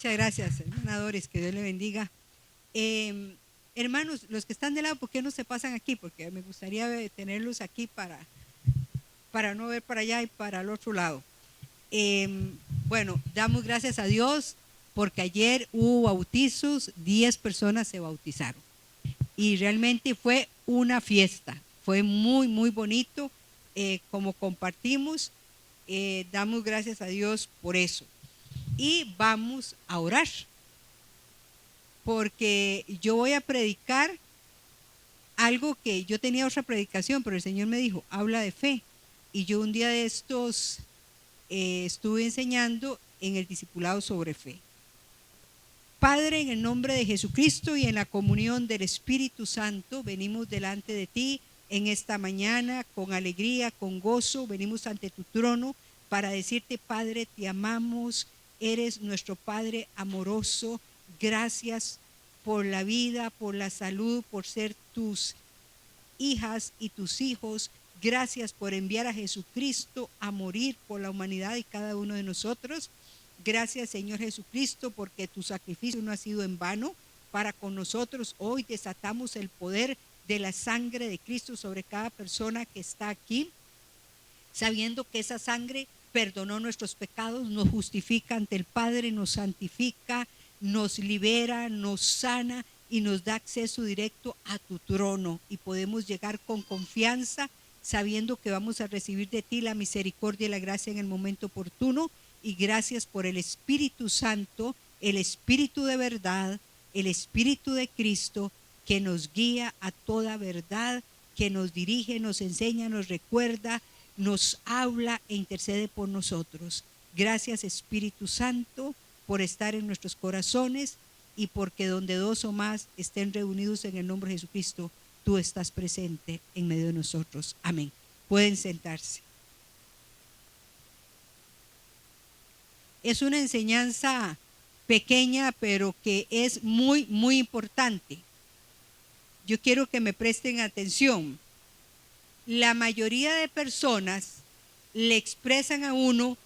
Muchas gracias, hermana Doris, que Dios le bendiga. Hermanos, los que están de lado, ¿por qué no se pasan aquí? Porque me gustaría tenerlos aquí para no ver para allá y para el otro lado. Bueno, damos gracias a Dios porque ayer hubo bautizos, 10 personas se bautizaron. Y realmente fue una fiesta, fue muy, muy bonito como compartimos. Damos gracias a Dios por eso. Y vamos a orar, porque yo voy a predicar algo que yo tenía otra predicación, pero el Señor me dijo, habla de fe. Y yo un día de estos estuve enseñando en el discipulado sobre fe. Padre, en el nombre de Jesucristo y en la comunión del Espíritu Santo, venimos delante de ti en esta mañana con alegría, con gozo, venimos ante tu trono para decirte, Padre, te amamos, eres nuestro Padre amoroso, gracias por la vida, por la salud, por ser tus hijas y tus hijos, gracias por enviar a Jesucristo a morir por la humanidad y cada uno de nosotros. Gracias, Señor Jesucristo, porque tu sacrificio no ha sido en vano para con nosotros. Hoy desatamos el poder de la sangre de Cristo sobre cada persona que está aquí, sabiendo que esa sangre perdonó nuestros pecados, nos justifica ante el Padre, nos santifica, nos libera, nos sana y nos da acceso directo a tu trono. Y podemos llegar con confianza, sabiendo que vamos a recibir de ti la misericordia y la gracia en el momento oportuno. Y gracias por el Espíritu Santo, el Espíritu de verdad, el Espíritu de Cristo, que nos guía a toda verdad, que nos dirige, nos enseña, nos recuerda, nos habla e intercede por nosotros. Gracias, Espíritu Santo, por estar en nuestros corazones y porque donde dos o más estén reunidos en el nombre de Jesucristo, tú estás presente en medio de nosotros. Amén. Pueden sentarse. Es una enseñanza pequeña, pero que es muy, muy importante. Yo quiero que me presten atención. La mayoría de personas le expresan a uno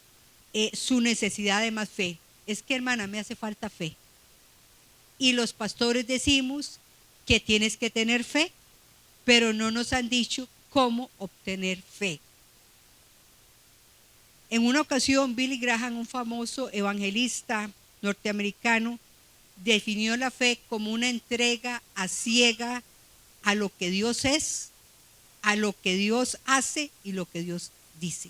su necesidad de más fe. Es que, hermana, me hace falta fe. Y los pastores decimos que tienes que tener fe, pero no nos han dicho cómo obtener fe. En una ocasión, Billy Graham, un famoso evangelista norteamericano, definió la fe como una entrega a ciega a lo que Dios es, a lo que Dios hace y lo que Dios dice.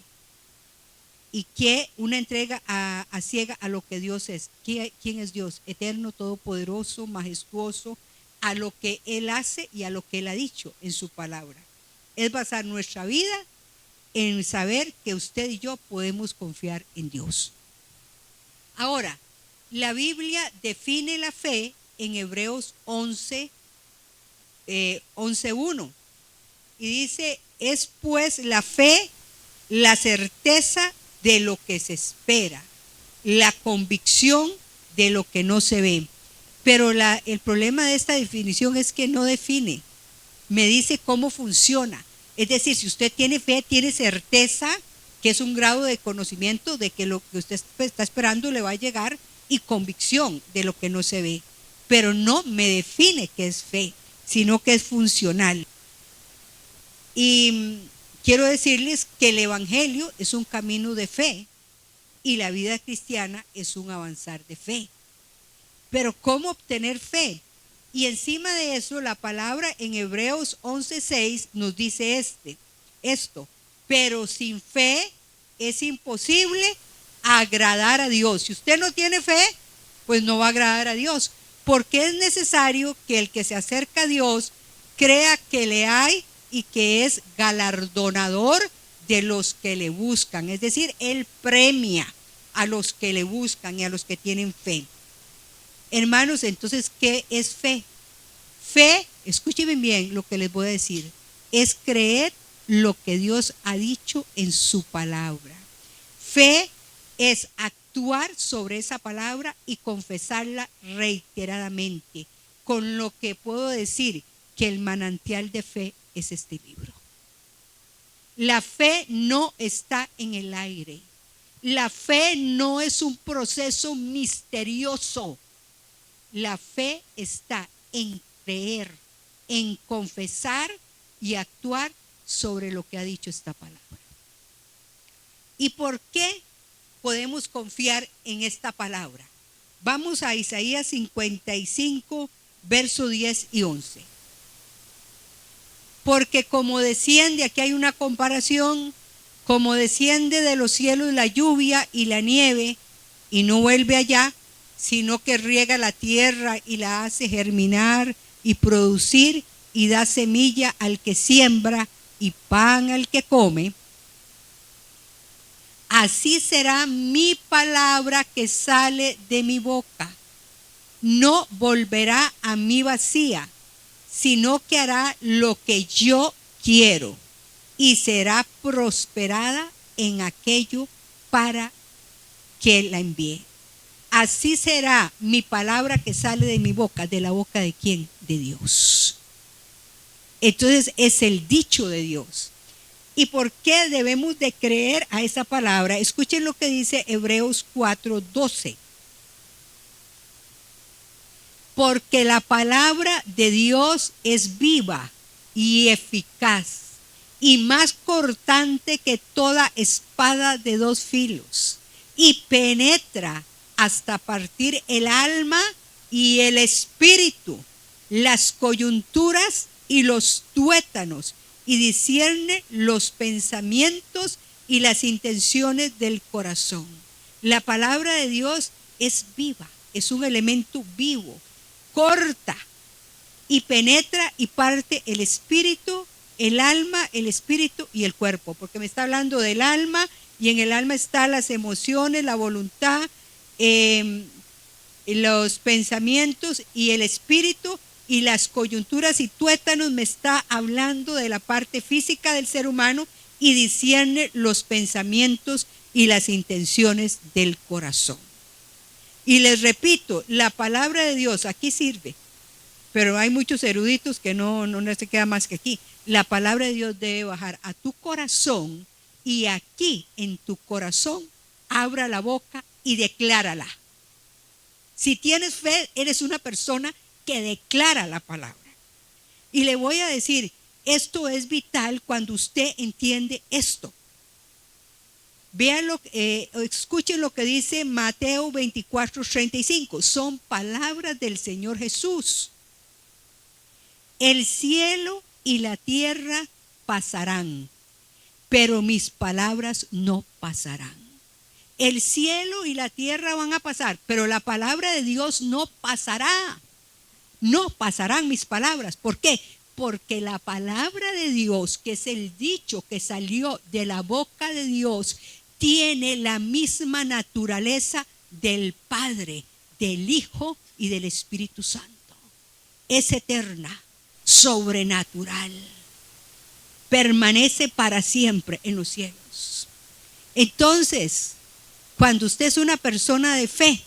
Y que una entrega a ciega a lo que Dios es. ¿Quién es Dios? Eterno, todopoderoso, majestuoso, a lo que Él hace y a lo que Él ha dicho en su palabra. Es basar nuestra vida en saber que usted y yo podemos confiar en Dios. Ahora, la Biblia define la fe en Hebreos 11:1 y dice, es pues la fe la certeza de lo que se espera, la convicción de lo que no se ve. Pero el problema de esta definición es que no define, me dice cómo funciona. Es decir, si usted tiene fe, tiene certeza, que es un grado de conocimiento de que lo que usted está esperando le va a llegar, y convicción de lo que no se ve. Pero no me define qué es fe, sino que es funcional. Y quiero decirles que el Evangelio es un camino de fe y la vida cristiana es un avanzar de fe. Pero ¿cómo obtener fe? Y encima de eso, la palabra en Hebreos 11:6 nos dice esto, pero sin fe es imposible agradar a Dios. Si usted no tiene fe, pues no va a agradar a Dios, porque es necesario que el que se acerca a Dios crea que le hay y que es galardonador de los que le buscan. Es decir, Él premia a los que le buscan y a los que tienen fe. Hermanos, entonces, ¿qué es fe? Fe, escúchenme bien lo que les voy a decir, es creer lo que Dios ha dicho en su palabra. Fe es actuar sobre esa palabra y confesarla reiteradamente, con lo que puedo decir que el manantial de fe es este libro. La fe no está en el aire. La fe no es un proceso misterioso. La fe está en creer, en confesar y actuar sobre lo que ha dicho esta palabra. ¿Y por qué podemos confiar en esta palabra? Vamos a Isaías 55, versos 10 y 11. Porque como desciende, aquí hay una comparación, como desciende de los cielos la lluvia y la nieve y no vuelve allá, sino que riega la tierra y la hace germinar y producir y da semilla al que siembra y pan al que come, así será mi palabra que sale de mi boca. No volverá a mí vacía, sino que hará lo que yo quiero y será prosperada en aquello para que la envíe. Así será mi palabra que sale de mi boca. ¿De la boca de quién? De Dios. Entonces es el dicho de Dios. ¿Y por qué debemos de creer a esa palabra? Escuchen lo que dice Hebreos 4:12. Porque la palabra de Dios es viva y eficaz y más cortante que toda espada de dos filos y penetra hasta partir el alma y el espíritu, las coyunturas y los tuétanos, y discierne los pensamientos y las intenciones del corazón. La palabra de Dios es viva, es un elemento vivo, corta y penetra y parte el espíritu, el alma, el espíritu y el cuerpo, porque me está hablando del alma, y en el alma están las emociones, la voluntad, los pensamientos, y el espíritu, y las coyunturas y tuétanos me está hablando de la parte física del ser humano, y discierne los pensamientos y las intenciones del corazón. Y les repito, la palabra de Dios aquí sirve, pero hay muchos eruditos que no se queda más que aquí. La palabra de Dios debe bajar a tu corazón, y aquí en tu corazón abra la boca y declárala. Si tienes fe, eres una persona que declara la palabra. Y le voy a decir, esto es vital cuando usted entiende esto. Vean escuchen lo que dice Mateo 24:35. Son palabras del Señor Jesús. El cielo y la tierra pasarán, pero mis palabras no pasarán. El cielo y la tierra van a pasar, pero la palabra de Dios no pasará. No pasarán mis palabras. ¿Por qué? Porque la palabra de Dios, que es el dicho que salió de la boca de Dios, tiene la misma naturaleza del Padre, del Hijo y del Espíritu Santo. Es eterna, sobrenatural, permanece para siempre en los cielos. Entonces, cuando usted es una persona de fe,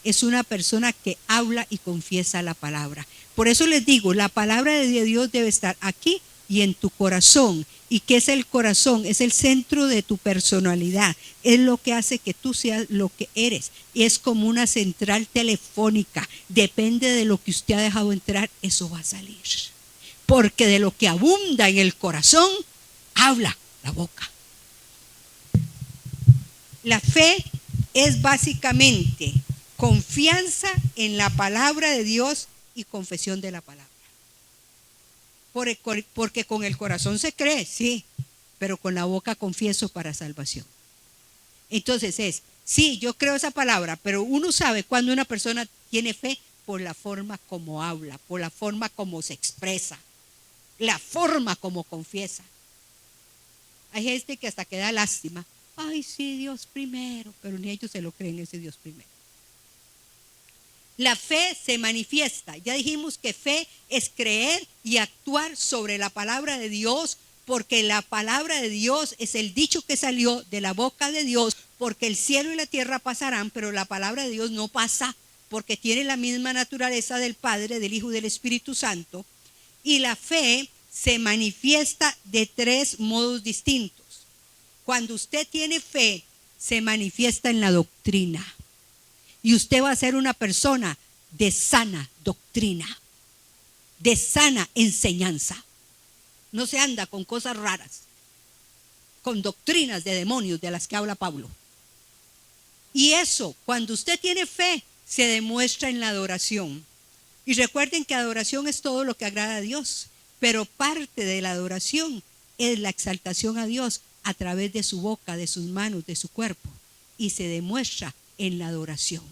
es una persona que habla y confiesa la palabra. Por eso les digo, la palabra de Dios debe estar aquí y en tu corazón. ¿Y qué es el corazón? Es el centro de tu personalidad. Es lo que hace que tú seas lo que eres. Y es como una central telefónica. Depende de lo que usted ha dejado entrar, eso va a salir. Porque de lo que abunda en el corazón, habla la boca. La fe es básicamente confianza en la palabra de Dios y confesión de la palabra. Porque con el corazón se cree, sí, pero con la boca confieso para salvación. Entonces sí, yo creo esa palabra, pero uno sabe cuando una persona tiene fe por la forma como habla, por la forma como se expresa, la forma como confiesa. Hay gente que hasta que da lástima. Ay, sí, Dios primero, pero ni ellos se lo creen ese Dios primero. La fe se manifiesta. Ya dijimos que fe es creer y actuar sobre la palabra de Dios, porque la palabra de Dios es el dicho que salió de la boca de Dios, porque el cielo y la tierra pasarán, pero la palabra de Dios no pasa, porque tiene la misma naturaleza del Padre, del Hijo y del Espíritu Santo. Y la fe se manifiesta de tres modos distintos. Cuando usted tiene fe se manifiesta en la doctrina. Y usted va a ser una persona de sana doctrina, de sana enseñanza. No se anda con cosas raras, con doctrinas de demonios de las que habla Pablo. Y eso, cuando usted tiene fe, se demuestra en la adoración. Y recuerden que adoración es todo lo que agrada a Dios, pero parte de la adoración es la exaltación a Dios a través de su boca, de sus manos, de su cuerpo, y se demuestra en la adoración.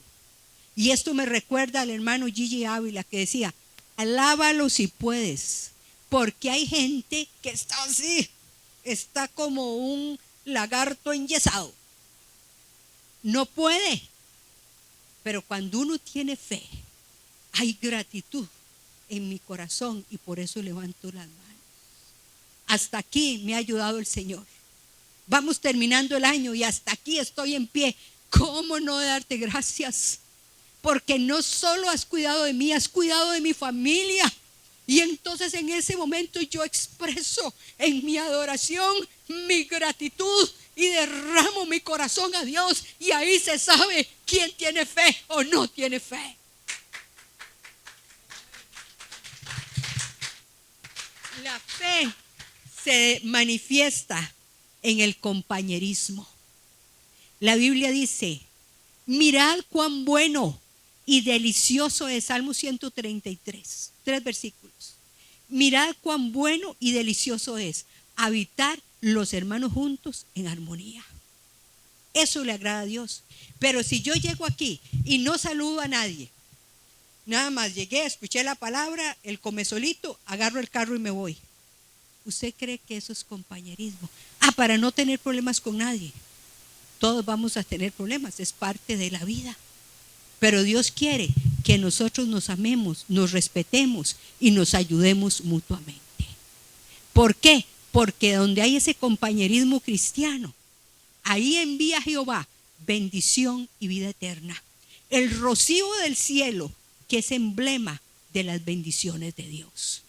Y esto me recuerda al hermano Gigi Ávila, que decía: alábalo si puedes, porque hay gente que está así, está como un lagarto enyesado, no puede. Pero cuando uno tiene fe, hay gratitud en mi corazón, y por eso levanto las manos. Hasta aquí me ha ayudado el Señor. Vamos terminando el año y hasta aquí estoy en pie. ¿Cómo no darte gracias? Porque no solo has cuidado de mí, has cuidado de mi familia. Y entonces en ese momento yo expreso en mi adoración mi gratitud y derramo mi corazón a Dios. Y ahí se sabe quién tiene fe o no tiene fe. La fe se manifiesta en el compañerismo. La Biblia dice: mirad cuán bueno y delicioso es. Salmo 133, 3 versículos. Mirad cuán bueno y delicioso es habitar los hermanos juntos en armonía. Eso le agrada a Dios. Pero si yo llego aquí y no saludo a nadie, nada más llegué, escuché la palabra, el comesolito, agarro el carro y me voy, ¿usted cree que eso es compañerismo? Para no tener problemas con nadie. Todos vamos a tener problemas, es parte de la vida. Pero Dios quiere que nosotros nos amemos, nos respetemos y nos ayudemos mutuamente. ¿Por qué? Porque donde hay ese compañerismo cristiano, ahí envía Jehová bendición y vida eterna. El rocío del cielo, que es emblema de las bendiciones de Dios.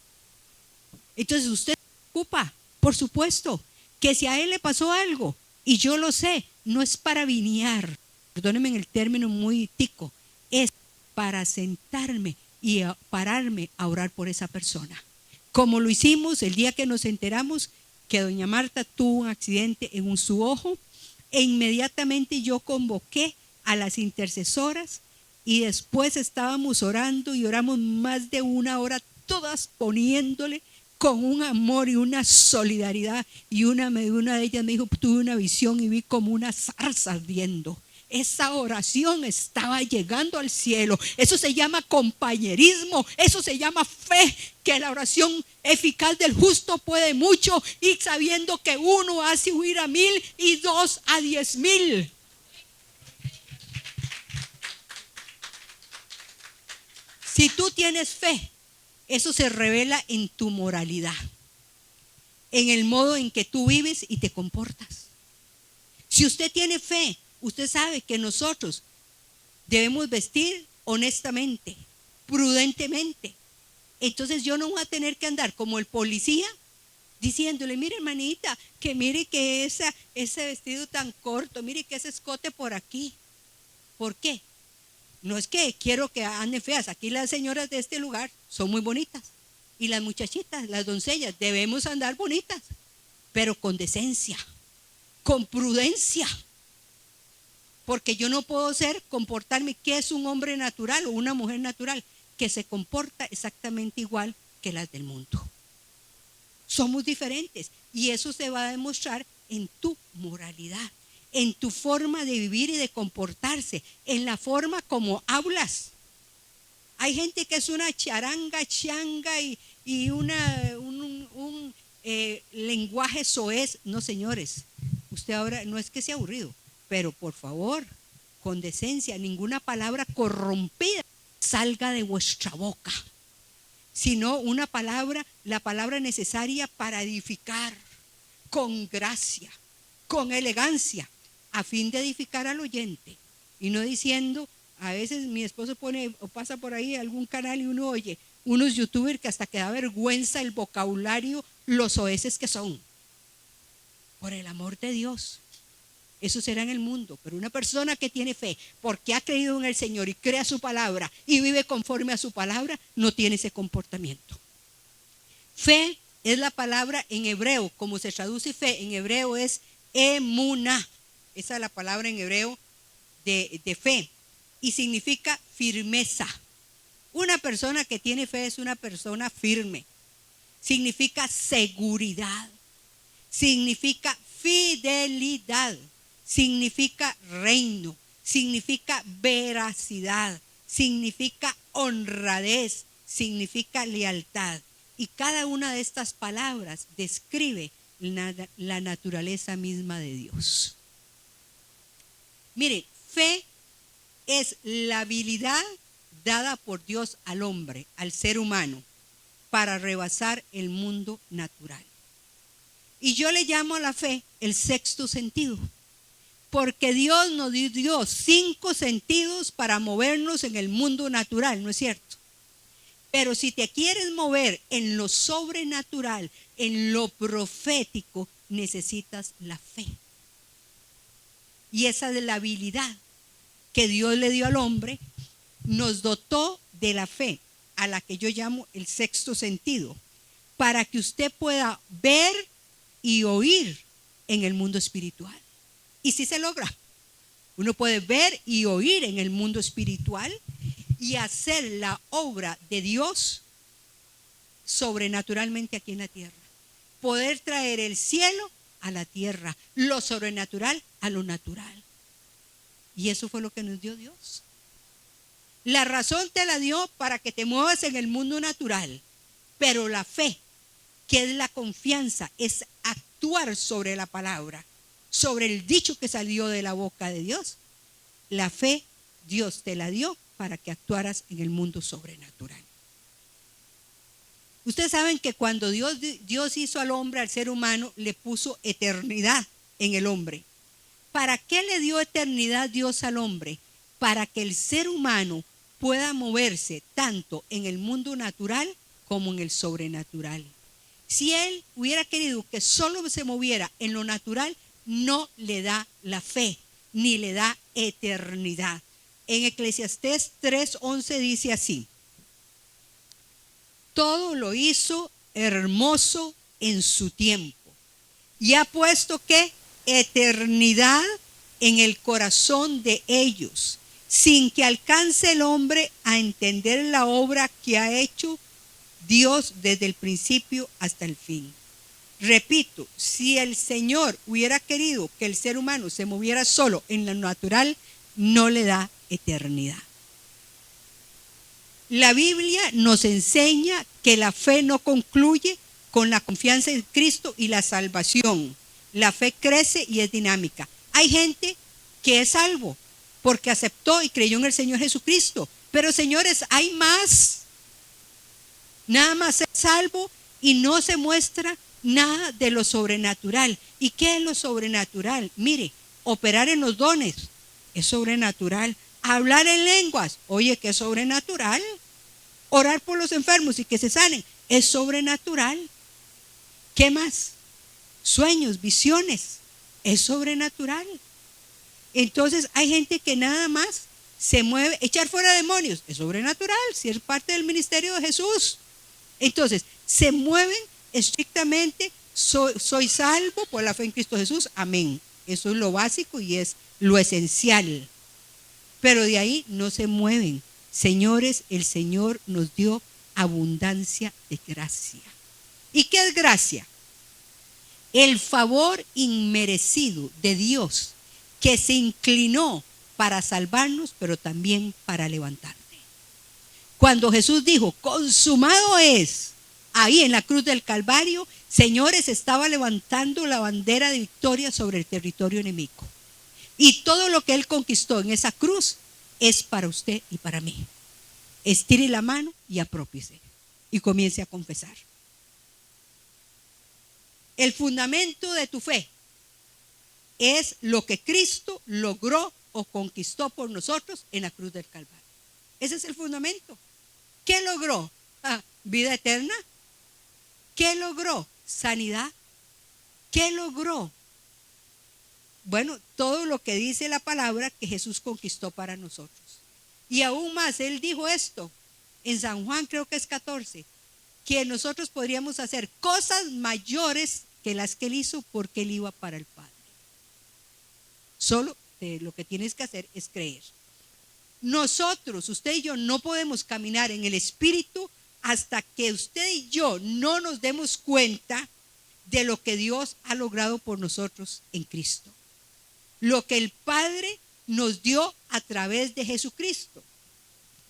Entonces usted se preocupa, por supuesto, que si a él le pasó algo, y yo lo sé, no es para vinear, perdónenme en el término muy tico, es para sentarme y pararme a orar por esa persona. Como lo hicimos el día que nos enteramos que doña Marta tuvo un accidente en su ojo, e inmediatamente yo convoqué a las intercesoras y después estábamos orando y oramos más de 1 hora, todas poniéndole con un amor y una solidaridad. Y una de ellas me dijo: tuve una visión y vi como una zarza ardiendo. Esa oración estaba llegando al cielo. Eso se llama compañerismo, eso se llama fe, que la oración eficaz del justo puede mucho, y sabiendo que 1 hace huir a 1000 y 2 a 10,000. Si tú tienes fe, eso se revela en tu moralidad, en el modo en que tú vives y te comportas. Si usted tiene fe, usted sabe que nosotros debemos vestir honestamente, prudentemente. Entonces yo no voy a tener que andar como el policía diciéndole: mire, hermanita, que mire que ese vestido tan corto, mire que ese escote por aquí. ¿Por qué? No es que quiero que anden feas. Aquí las señoras de este lugar son muy bonitas, y las muchachitas, las doncellas, debemos andar bonitas, pero con decencia, con prudencia. Porque yo no puedo comportarme que es un hombre natural o una mujer natural que se comporta exactamente igual que las del mundo. Somos diferentes, y eso se va a demostrar en tu moralidad, en tu forma de vivir y de comportarse, en la forma como hablas. Hay gente que es una charanga, changa y un lenguaje soez. No, señores, usted ahora no es que sea aburrido, pero por favor, con decencia, ninguna palabra corrompida salga de vuestra boca, sino la palabra necesaria para edificar, con gracia, con elegancia, a fin de edificar al oyente, y no diciendo. A veces mi esposo pone o pasa por ahí algún canal y uno oye unos youtubers que hasta que da vergüenza el vocabulario, los soeces que son. Por el amor de Dios, Eso será en el mundo, pero una persona que tiene fe, porque ha creído en el Señor y crea su palabra y vive conforme a su palabra, no tiene ese comportamiento. Fe es la palabra en hebreo, como se traduce fe en hebreo es emuná. Esa es la palabra en hebreo de fe y significa firmeza. Una persona que tiene fe es una persona firme. Significa seguridad, significa fidelidad, significa reino, significa veracidad, significa honradez, significa lealtad. Y cada una de estas palabras describe la naturaleza misma de Dios. Mire, fe es la habilidad dada por Dios al hombre, al ser humano, para rebasar el mundo natural. Y yo le llamo a la fe el sexto sentido, porque Dios nos dio 5 sentidos para movernos en el mundo natural, ¿no es cierto? Pero si te quieres mover en lo sobrenatural, en lo profético, necesitas la fe. Y esa es la habilidad que Dios le dio al hombre, nos dotó de la fe, a la que yo llamo el sexto sentido, para que usted pueda ver y oír en el mundo espiritual. Y sí se logra. Uno puede ver y oír en el mundo espiritual y hacer la obra de Dios sobrenaturalmente aquí en la tierra. Poder traer el cielo a la tierra, lo sobrenatural a lo natural. Y eso fue lo que nos dio Dios. La razón te la dio para que te muevas en el mundo natural, pero la fe, que es la confianza, es actuar sobre la palabra, sobre el dicho que salió de la boca de Dios. La fe Dios te la dio para que actuaras en el mundo sobrenatural. Ustedes saben que cuando Dios hizo al hombre, al ser humano, le puso eternidad en el hombre. ¿Para qué le dio eternidad Dios al hombre? Para que el ser humano pueda moverse tanto en el mundo natural como en el sobrenatural. Si él hubiera querido que solo se moviera en lo natural, no le da la fe, ni le da eternidad. En Eclesiastés 3:11 dice así: todo lo hizo hermoso en su tiempo, y ha puesto ¿qué? Eternidad en el corazón de ellos, sin que alcance el hombre a entender la obra que ha hecho Dios desde el principio hasta el fin. Repito, si el Señor hubiera querido que el ser humano se moviera solo en lo natural, no le da eternidad. La Biblia nos enseña que la fe no concluye con la confianza en Cristo y la salvación. La fe crece y es dinámica. Hay gente que es salvo porque aceptó y creyó en el Señor Jesucristo. Pero señores, hay más. Nada más es salvo y no se muestra nada de lo sobrenatural. ¿Y qué es lo sobrenatural? Mire, operar en los dones es sobrenatural. Hablar en lenguas, oye, que es sobrenatural. Orar por los enfermos y que se sanen, es sobrenatural. ¿Qué más? Sueños, visiones, es sobrenatural. Entonces hay gente que nada más se mueve, echar fuera demonios, es sobrenatural, si es parte del ministerio de Jesús. Entonces, se mueven estrictamente, soy salvo por la fe en Cristo Jesús, amén. Eso es lo básico y es lo esencial. Pero de ahí no se mueven. Señores, el Señor nos dio abundancia de gracia. ¿Y qué es gracia? El favor inmerecido de Dios que se inclinó para salvarnos, pero también para levantarte. Cuando Jesús dijo, consumado es, ahí en la cruz del Calvario, señores, estaba levantando la bandera de victoria sobre el territorio enemigo. Y todo lo que Él conquistó en esa cruz es para usted y para mí. Estire la mano y aprópiese y comience a confesar. El fundamento de tu fe es lo que Cristo logró o conquistó por nosotros en la cruz del Calvario. Ese es el fundamento. ¿Qué logró? Vida eterna. ¿Qué logró? Sanidad. ¿Qué logró? bueno, todo lo que dice la palabra que Jesús conquistó para nosotros. Y aún más, Él dijo esto en San Juan, creo que es 14, que nosotros podríamos hacer cosas mayores que las que Él hizo porque Él iba para el Padre. Solo lo que tienes que hacer es creer. Nosotros, usted y yo, no podemos caminar en el Espíritu hasta que usted y yo no nos demos cuenta de lo que Dios ha logrado por nosotros en Cristo. Lo que el Padre nos dio a través de Jesucristo.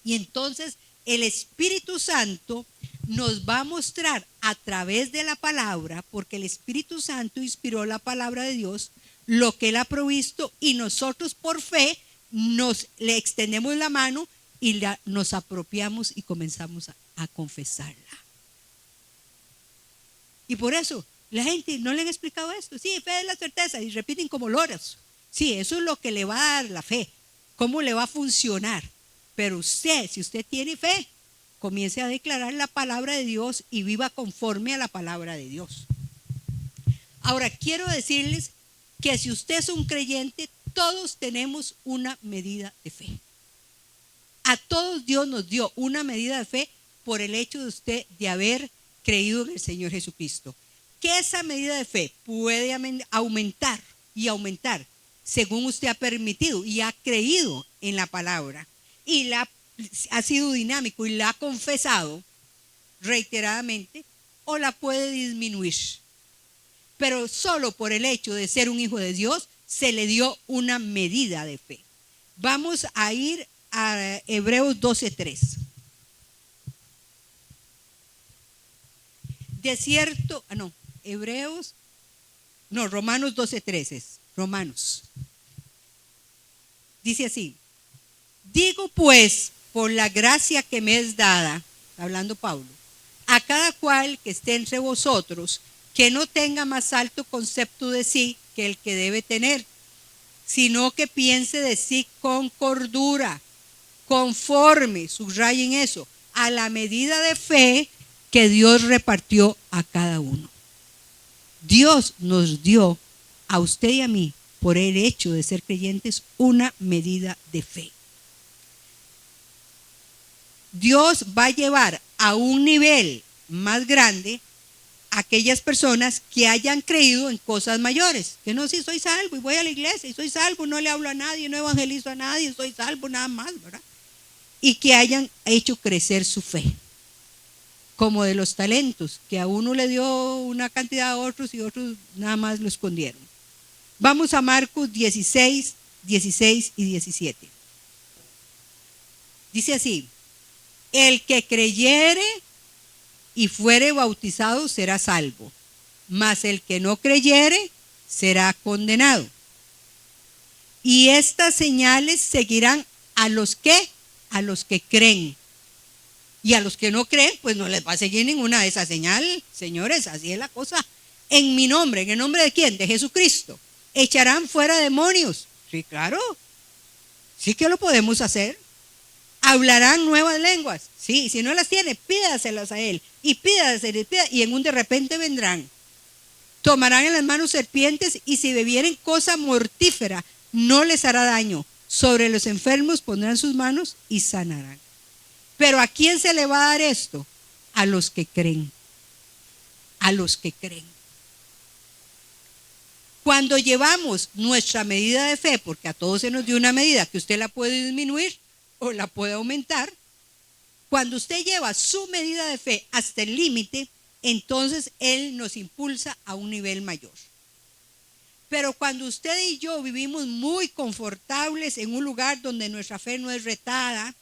Y entonces el Espíritu Santo nos va a mostrar a través de la palabra, porque el Espíritu Santo inspiró la palabra de Dios, lo que Él ha provisto, y nosotros por fe le extendemos la mano y nos apropiamos y comenzamos a confesarla. Y por eso la gente no le han explicado esto. Sí, fe es la certeza, y repiten como loros. Sí, eso es lo que le va a dar la fe, cómo le va a funcionar. Pero usted, si usted tiene fe, comience a declarar la palabra de Dios y viva conforme a la palabra de Dios. Ahora, quiero decirles que si usted es un creyente, todos tenemos una medida de fe. A todos Dios nos dio una medida de fe por el hecho de usted de haber creído en el Señor Jesucristo. Que esa medida de fe puede aumentar y aumentar según usted ha permitido y ha creído en la palabra y ha sido dinámico y la ha confesado reiteradamente, o la puede disminuir. Pero solo por el hecho de ser un hijo de Dios se le dio una medida de fe. Vamos a ir a Hebreos 12:3. Romanos 12:3 es. Romanos. Dice así: digo pues, por la gracia que me es dada, hablando Pablo, a cada cual que esté entre vosotros, que no tenga más alto concepto de sí que el que debe tener, sino que piense de sí con cordura, conforme, subrayen eso, a la medida de fe que Dios repartió a cada uno. Dios nos dio a usted y a mí, por el hecho de ser creyentes, una medida de fe. Dios va a llevar a un nivel más grande a aquellas personas que hayan creído en cosas mayores. Que no, si soy salvo y voy a la iglesia y soy salvo, no le hablo a nadie, no evangelizo a nadie, soy salvo nada más, ¿verdad? Y que hayan hecho crecer su fe. Como de los talentos, que a uno le dio una cantidad, a otros y otros nada más lo escondieron. Vamos a Marcos 16, 16 y 17. Dice así: el que creyere y fuere bautizado será salvo, mas el que no creyere será condenado. Y estas señales seguirán a los que creen. Y a los que no creen, pues no les va a seguir ninguna de esas señales. Señores, así es la cosa. En mi nombre, ¿en el nombre de quién? De Jesucristo. ¿Echarán fuera demonios? Sí, claro. Sí que lo podemos hacer. ¿Hablarán nuevas lenguas? Sí, si no las tiene, pídaselas a Él. Y pídaselas, y en un de repente vendrán. Tomarán en las manos serpientes, y si bebieren cosa mortífera, no les hará daño. Sobre los enfermos pondrán sus manos y sanarán. Pero ¿a quién se le va a dar esto? A los que creen. A los que creen. Cuando llevamos nuestra medida de fe, porque a todos se nos dio una medida que usted la puede disminuir o la puede aumentar, cuando usted lleva su medida de fe hasta el límite, entonces Él nos impulsa a un nivel mayor. Pero cuando usted y yo vivimos muy confortables en un lugar donde nuestra fe no es retada,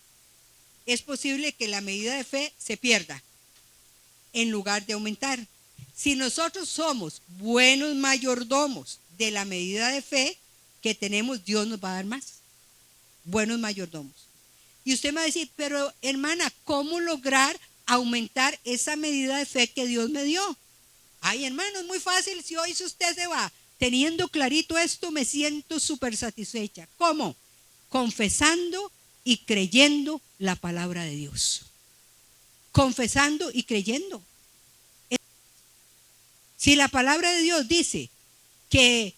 es posible que la medida de fe se pierda en lugar de aumentar. Si nosotros somos buenos mayordomos de la medida de fe que tenemos, Dios nos va a dar más. Buenos mayordomos. Y usted me va a decir, pero hermana, ¿cómo lograr aumentar esa medida de fe que Dios me dio? Ay, hermano, es muy fácil. Si hoy usted se va teniendo clarito esto, me siento súper satisfecha. ¿Cómo? Confesando y creyendo la palabra de Dios. Confesando y creyendo. Si la palabra de Dios dice que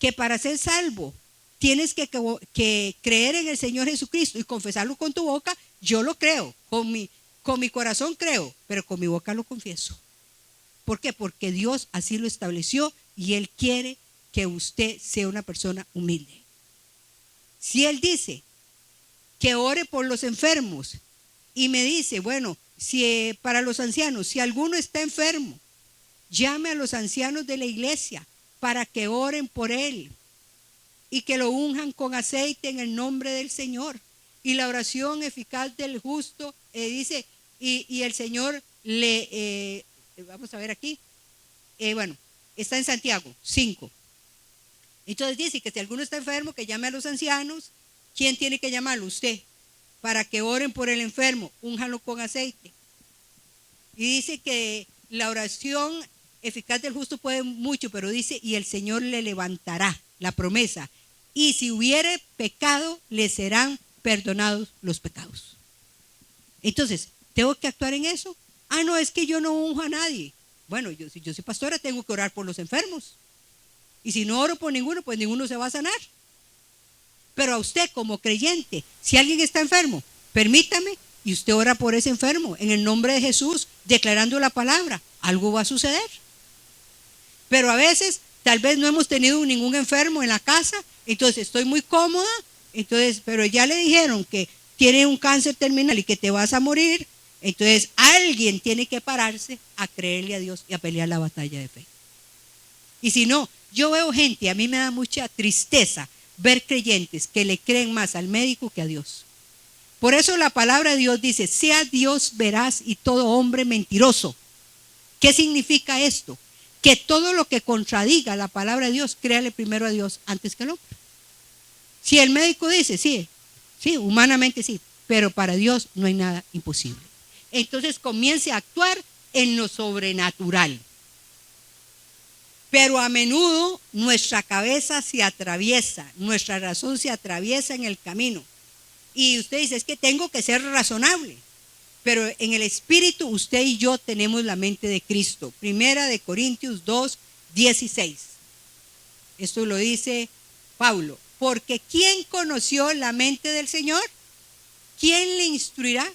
que para ser salvo tienes que creer en el Señor Jesucristo y confesarlo con tu boca, yo lo creo, con mi corazón creo, pero con mi boca lo confieso. ¿Por qué? Porque Dios así lo estableció y Él quiere que usted sea una persona humilde. Si Él dice que ore por los enfermos y me dice, bueno, si para los ancianos, si alguno está enfermo, llame a los ancianos de la iglesia para que oren por él y que lo unjan con aceite en el nombre del Señor. Y la oración eficaz del justo, dice, y el Señor le, vamos a ver aquí, bueno, está en Santiago 5. Entonces dice que si alguno está enfermo, que llame a los ancianos. ¿Quién tiene que llamarlo? Usted, para que oren por el enfermo, únjanlo con aceite. Y dice que la oración eficaz del justo puede mucho, pero dice, y el Señor le levantará, la promesa. Y si hubiere pecado, le serán perdonados los pecados. Entonces, ¿tengo que actuar en eso? Ah, no, es que yo no unjo a nadie. Bueno, si yo soy pastora, tengo que orar por los enfermos. Y si no oro por ninguno, pues ninguno se va a sanar. Pero a usted como creyente, si alguien está enfermo, permítame, y usted ora por ese enfermo en el nombre de Jesús, declarando la palabra, algo va a suceder. Pero a veces, tal vez no hemos tenido ningún enfermo en la casa, entonces estoy muy cómoda, entonces, pero ya le dijeron que tiene un cáncer terminal y que te vas a morir, entonces alguien tiene que pararse a creerle a Dios y a pelear la batalla de fe. Y si no, yo veo gente, a mí me da mucha tristeza ver creyentes que le creen más al médico que a Dios. Por eso la palabra de Dios dice, sea Dios veraz y todo hombre mentiroso. ¿Qué significa esto? Que todo lo que contradiga la palabra de Dios, créale primero a Dios antes que al hombre. Si el médico dice, sí, humanamente sí, pero para Dios no hay nada imposible. Entonces comience a actuar en lo sobrenatural. Pero a menudo nuestra cabeza se atraviesa, nuestra razón se atraviesa en el camino. Y usted dice, es que tengo que ser razonable. Pero en el espíritu usted y yo tenemos la mente de Cristo. Primera de Corintios 2:16. Esto lo dice Pablo. Porque ¿quién conoció la mente del Señor? ¿Quién le instruirá?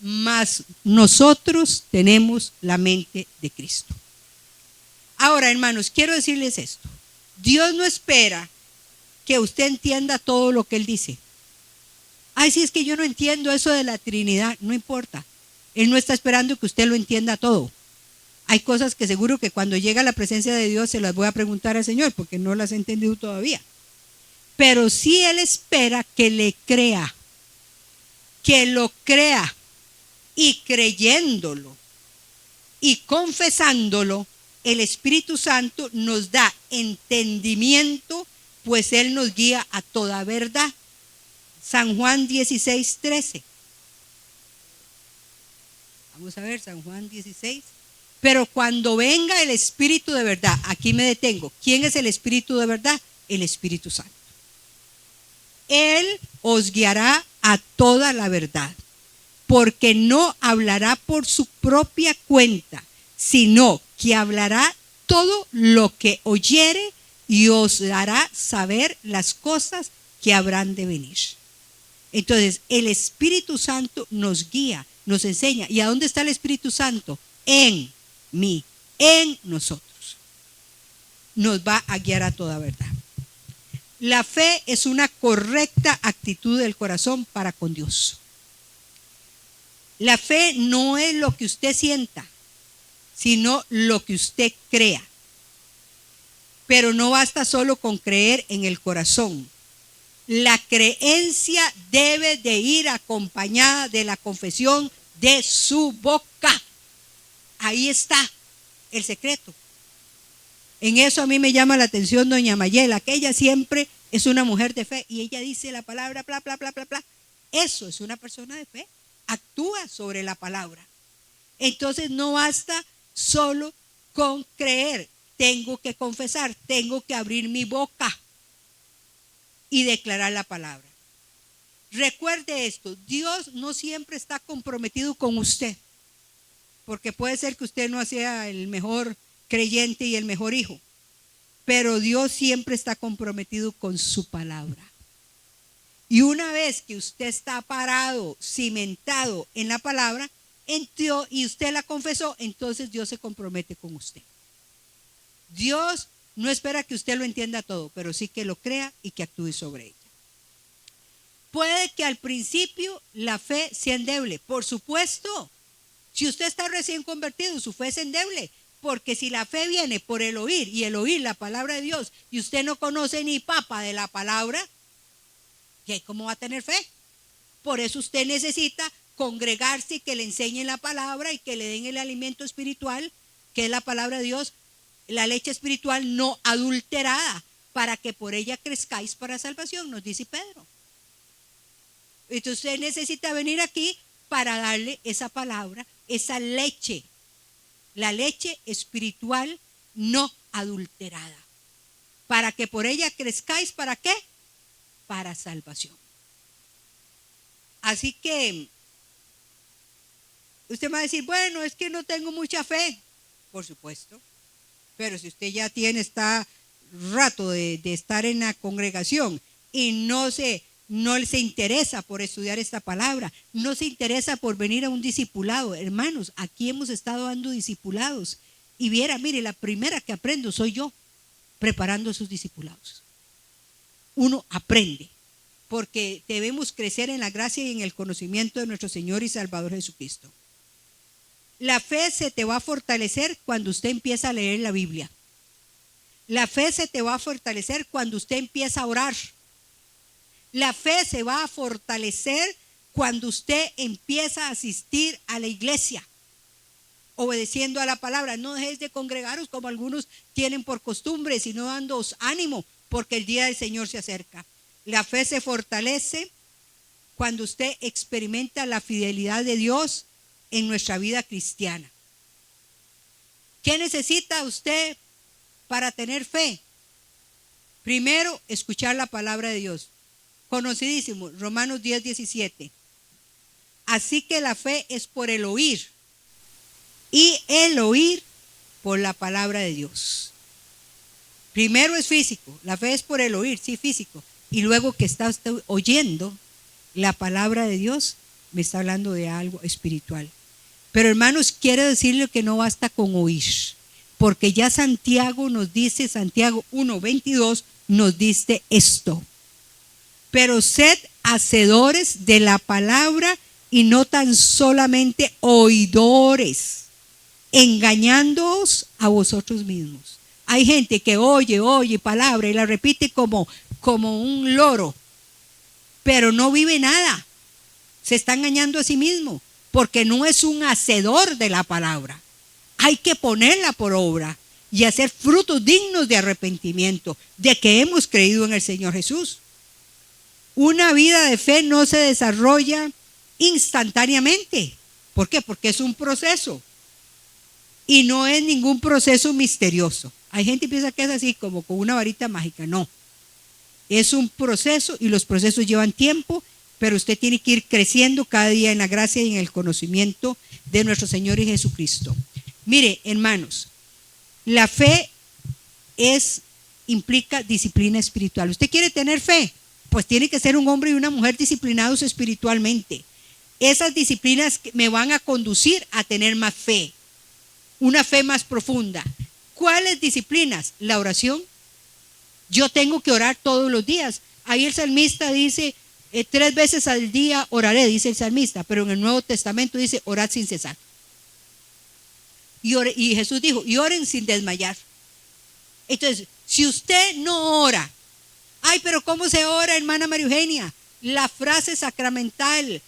Mas nosotros tenemos la mente de Cristo. Ahora, hermanos, quiero decirles esto. Dios no espera que usted entienda todo lo que Él dice. Ay, si es que yo no entiendo eso de la Trinidad, no importa. Él no está esperando que usted lo entienda todo. Hay cosas que seguro que cuando llega a la presencia de Dios se las voy a preguntar al Señor porque no las he entendido todavía. Pero sí Él espera que le crea, que lo crea y creyéndolo y confesándolo, el Espíritu Santo nos da entendimiento, pues Él nos guía a toda verdad. San Juan 16:13. Vamos a ver, San Juan 16. Pero cuando venga el Espíritu de verdad, aquí me detengo. ¿Quién es el Espíritu de verdad? El Espíritu Santo. Él os guiará a toda la verdad, porque no hablará por su propia cuenta, sino que hablará todo lo que oyere y os dará saber las cosas que habrán de venir. Entonces, el Espíritu Santo nos guía, nos enseña. ¿Y a dónde está el Espíritu Santo? En mí, en nosotros. Nos va a guiar a toda verdad. La fe es una correcta actitud del corazón para con Dios. La fe no es lo que usted sienta, sino lo que usted crea. Pero no basta solo con creer en el corazón. La creencia debe de ir acompañada de la confesión de su boca. Ahí está el secreto. En eso a mí me llama la atención doña Mayela, que ella siempre es una mujer de fe y ella dice la palabra, bla, bla, bla, bla, bla. Eso es una persona de fe. Actúa sobre la palabra. Entonces no basta solo con creer. Tengo que confesar, tengo que abrir mi boca y declarar la palabra. Recuerde esto, Dios no siempre está comprometido con usted, porque puede ser que usted no sea el mejor creyente y el mejor hijo, pero Dios siempre está comprometido con su palabra. Y una vez que usted está parado, cimentado en la palabra, y usted la confesó, entonces Dios se compromete con usted. Dios no espera que usted lo entienda todo, pero sí que lo crea y que actúe sobre ella. Puede que al principio la fe sea endeble, por supuesto. Si usted está recién convertido, su fe es endeble, porque si la fe viene por el oír, y el oír la palabra de Dios, y usted no conoce ni papa de la palabra, ¿cómo va a tener fe? Por eso usted necesita congregarse y que le enseñen la palabra y que le den el alimento espiritual, que es la palabra de Dios, la leche espiritual no adulterada, para que por ella crezcáis para salvación, nos dice Pedro. Entonces usted necesita venir aquí para darle esa palabra, esa leche, la leche espiritual no adulterada, para que por ella crezcáis, ¿para qué? Para salvación. Así que usted va a decir, bueno, es que no tengo mucha fe. Por supuesto, pero si usted ya está rato de estar en la congregación y no se interesa por estudiar esta palabra, no se interesa por venir a un discipulado. Hermanos, aquí hemos estado dando discipulados y mire, la primera que aprendo soy yo, preparando a sus discipulados. Uno aprende, porque debemos crecer en la gracia y en el conocimiento de nuestro Señor y Salvador Jesucristo. La fe se te va a fortalecer cuando usted empieza a leer la Biblia. La fe se te va a fortalecer cuando usted empieza a orar. La fe se va a fortalecer cuando usted empieza a asistir a la iglesia, obedeciendo a la palabra. No dejéis de congregaros como algunos tienen por costumbre, sino dándoos ánimo, porque el día del Señor se acerca. La fe se fortalece cuando usted experimenta la fidelidad de Dios en nuestra vida cristiana. ¿Qué necesita usted para tener fe? Primero, escuchar la palabra de Dios. Conocidísimo, Romanos 10:17. Así que la fe es por el oír, y el oír por la palabra de Dios. Primero es físico, la fe es por el oír, sí, físico. Y luego que está usted oyendo la palabra de Dios, me está hablando de algo espiritual. Pero hermanos, quiero decirle que no basta con oír, porque ya Santiago nos dice, Santiago 1:22 nos dice esto: pero sed hacedores de la palabra y no tan solamente oidores, engañándoos a vosotros mismos. Hay gente que oye palabra y la repite como un loro, pero no vive nada. Se está engañando a sí mismo, porque no es un hacedor de la palabra. Hay que ponerla por obra y hacer frutos dignos de arrepentimiento, de que hemos creído en el Señor Jesús. Una vida de fe no se desarrolla instantáneamente. ¿Por qué? Porque es un proceso y no es ningún proceso misterioso. Hay gente que piensa que es así como con una varita mágica. No, es un proceso y los procesos llevan tiempo, pero usted tiene que ir creciendo cada día en la gracia y en el conocimiento de nuestro Señor y Jesucristo. Mire, hermanos, la fe implica disciplina espiritual. ¿Usted quiere tener fe? Pues tiene que ser un hombre y una mujer disciplinados espiritualmente. Esas disciplinas me van a conducir a tener más fe, una fe más profunda. ¿Cuáles disciplinas? La oración. Yo tengo que orar todos los días. Ahí el salmista dice, 3 veces al día oraré, dice el salmista, pero en el Nuevo Testamento dice, orad sin cesar. Y Jesús dijo, y oren sin desmayar. Entonces, si usted no ora, ay, pero ¿cómo se ora, hermana María Eugenia? La frase sacramental,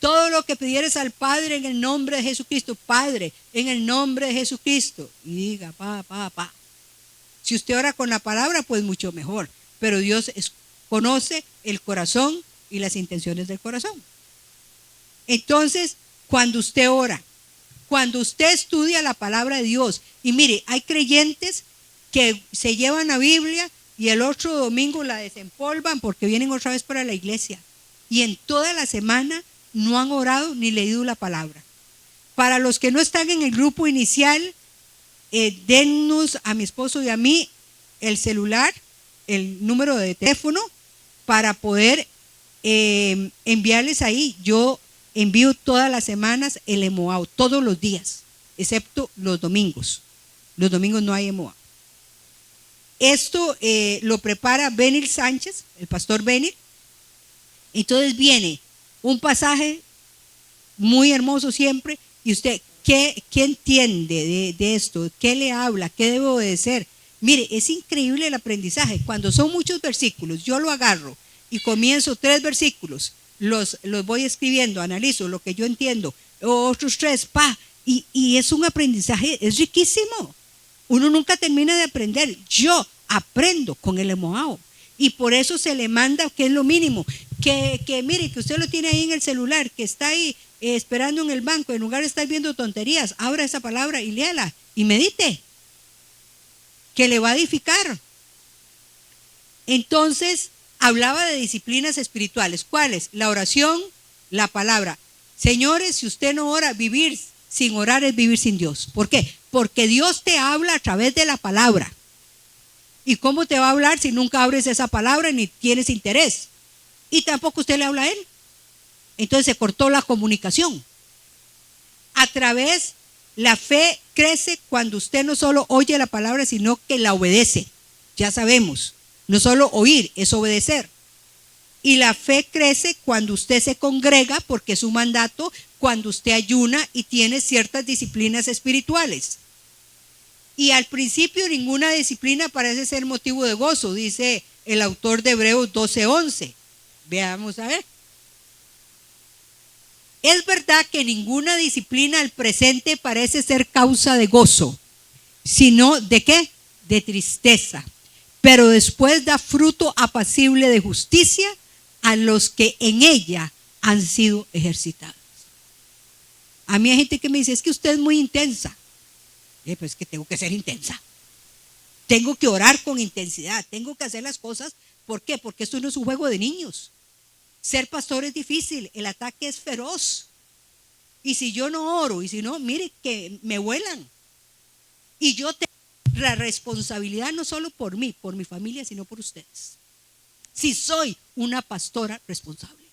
todo lo que pidieres al Padre en el nombre de Jesucristo, Padre, en el nombre de Jesucristo, y diga, pa. Si usted ora con la palabra, pues mucho mejor, pero Dios conoce el corazón y las intenciones del corazón. Entonces, cuando usted ora, cuando usted estudia la palabra de Dios, y mire, hay creyentes que se llevan la Biblia y el otro domingo la desempolvan porque vienen otra vez para la iglesia, y en toda la semana no han orado ni leído la palabra. Para los que no están en el grupo inicial, dennos a mi esposo y a mí el celular, el número de teléfono, para poder enviarles ahí. Yo envío todas las semanas el emoao, todos los días, excepto los domingos. Los domingos no hay emoao. Esto lo prepara Benil Sánchez, el pastor Benil. Entonces viene un pasaje muy hermoso siempre, y usted, ¿qué entiende de esto? ¿Qué le habla? ¿Qué debe obedecer? Mire, es increíble el aprendizaje. Cuando son muchos versículos, yo lo agarro y comienzo 3 versículos, los voy escribiendo, analizo lo que yo entiendo, otros 3, y es un aprendizaje, es riquísimo. Uno nunca termina de aprender. Yo aprendo con el emoao, y por eso se le manda, que es lo mínimo, que mire, que usted lo tiene ahí en el celular, que está ahí esperando en el banco, en lugar de estar viendo tonterías, abra esa palabra y léala y medite, que le va a edificar. Entonces hablaba de disciplinas espirituales. ¿Cuáles? La oración, la palabra. Señores, si usted no ora, vivir sin orar es vivir sin Dios. ¿Por qué? Porque Dios te habla a través de la palabra. ¿Y cómo te va a hablar si nunca abres esa palabra ni tienes interés? Y tampoco usted le habla a él. Entonces se cortó la comunicación. A través, la fe crece cuando usted no solo oye la palabra, sino que la obedece. Ya sabemos, no solo oír, es obedecer. Y la fe crece cuando usted se congrega, porque es un mandato, cuando usted ayuna y tiene ciertas disciplinas espirituales. Y al principio ninguna disciplina parece ser motivo de gozo, dice el autor de Hebreos 12:11. Veamos a ver. Es verdad que ninguna disciplina al presente parece ser causa de gozo, sino ¿de qué? De tristeza. Pero después da fruto apacible de justicia a los que en ella han sido ejercitados. A mí hay gente que me dice, es que usted es muy intensa. Pues es que tengo que ser intensa. Tengo que orar con intensidad. Tengo que hacer las cosas. ¿Por qué? Porque esto no es un juego de niños. Ser pastor es difícil. El ataque es feroz. Y si yo no oro, y si no, mire que me vuelan. Y yo tengo la responsabilidad no solo por mí, por mi familia, sino por ustedes. Si soy una pastora responsable.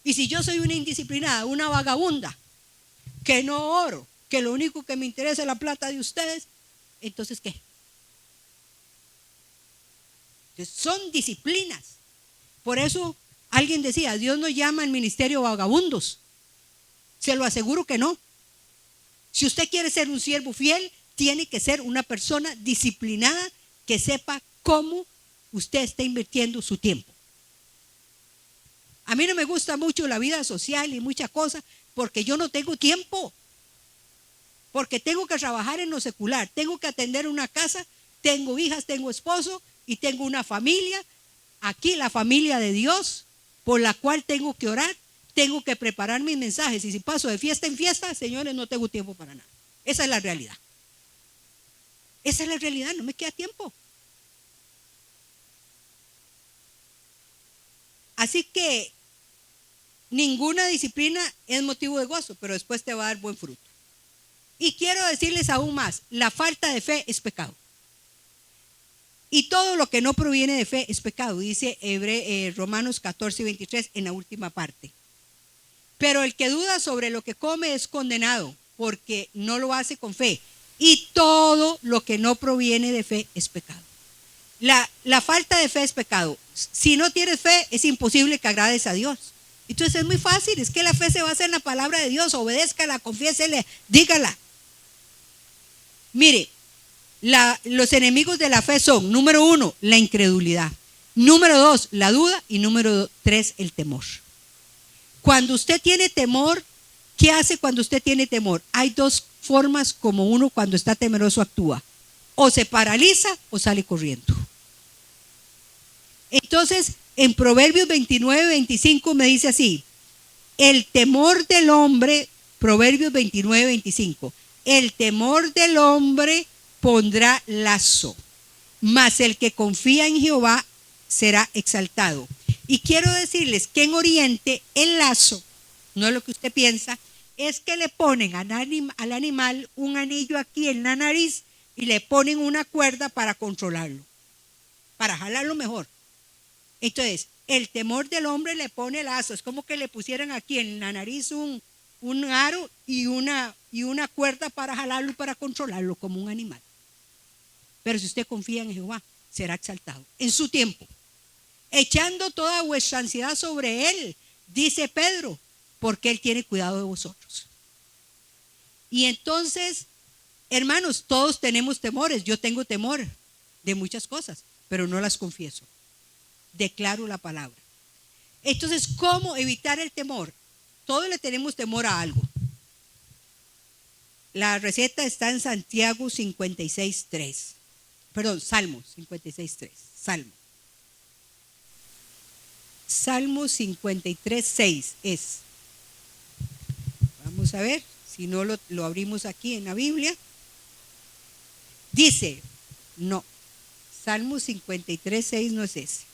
Y si yo soy una indisciplinada, una vagabunda, que no oro, que lo único que me interesa es la plata de ustedes, entonces ¿qué? Entonces, son disciplinas. Por eso alguien decía, Dios no llama al ministerio vagabundos. Se lo aseguro que no. Si usted quiere ser un siervo fiel, tiene que ser una persona disciplinada que sepa cómo usted está invirtiendo su tiempo. A mí no me gusta mucho la vida social y muchas cosas porque yo no tengo tiempo. Porque tengo que trabajar en lo secular, tengo que atender una casa, tengo hijas, tengo esposo y tengo una familia. Aquí la familia de Dios por la cual tengo que orar, tengo que preparar mis mensajes. Y si paso de fiesta en fiesta, señores, no tengo tiempo para nada. Esa es la realidad. Esa es la realidad, no me queda tiempo. Así que ninguna disciplina es motivo de gozo, pero después te va a dar buen fruto. Y quiero decirles aún más, la falta de fe es pecado. Y todo lo que no proviene de fe es pecado, dice Romanos 14:23 en la última parte. Pero el que duda sobre lo que come es condenado, porque no lo hace con fe. Y todo lo que no proviene de fe es pecado. La falta de fe es pecado. Si no tienes fe, es imposible que agrades a Dios. Entonces es muy fácil, es que la fe se basa en la palabra de Dios. Obedézcala, confiésele, dígala. Mire, los enemigos de la fe son, número 1, la incredulidad. Número 2, la duda. Y número 3, el temor. Cuando usted tiene temor, ¿qué hace cuando usted tiene temor? Hay 2 formas como uno cuando está temeroso actúa. O se paraliza o sale corriendo. Entonces, en Proverbios 29:25 me dice así: el temor del hombre, Proverbios 29:25, el temor del hombre pondrá lazo, mas el que confía en Jehová será exaltado. Y quiero decirles que en Oriente el lazo, no es lo que usted piensa, es que le ponen al animal un anillo aquí en la nariz y le ponen una cuerda para controlarlo, para jalarlo mejor. Entonces, el temor del hombre le pone lazo. Es como que le pusieran aquí en la nariz un aro y una cuerda para jalarlo y para controlarlo como un animal. Pero si usted confía en Jehová, será exaltado en su tiempo, echando toda vuestra ansiedad sobre él, dice Pedro, porque él tiene cuidado de vosotros. Y entonces, hermanos, todos tenemos temores. Yo tengo temor de muchas cosas, pero no las confieso. Declaro la palabra. Entonces, ¿cómo evitar el temor? Todos le tenemos temor a algo. La receta está en Santiago 56:3. Perdón, Salmo 56:3. Salmo 53:6 es. Vamos a ver, si no lo abrimos aquí en la Biblia. Dice, no, Salmo 53:6 no es ese.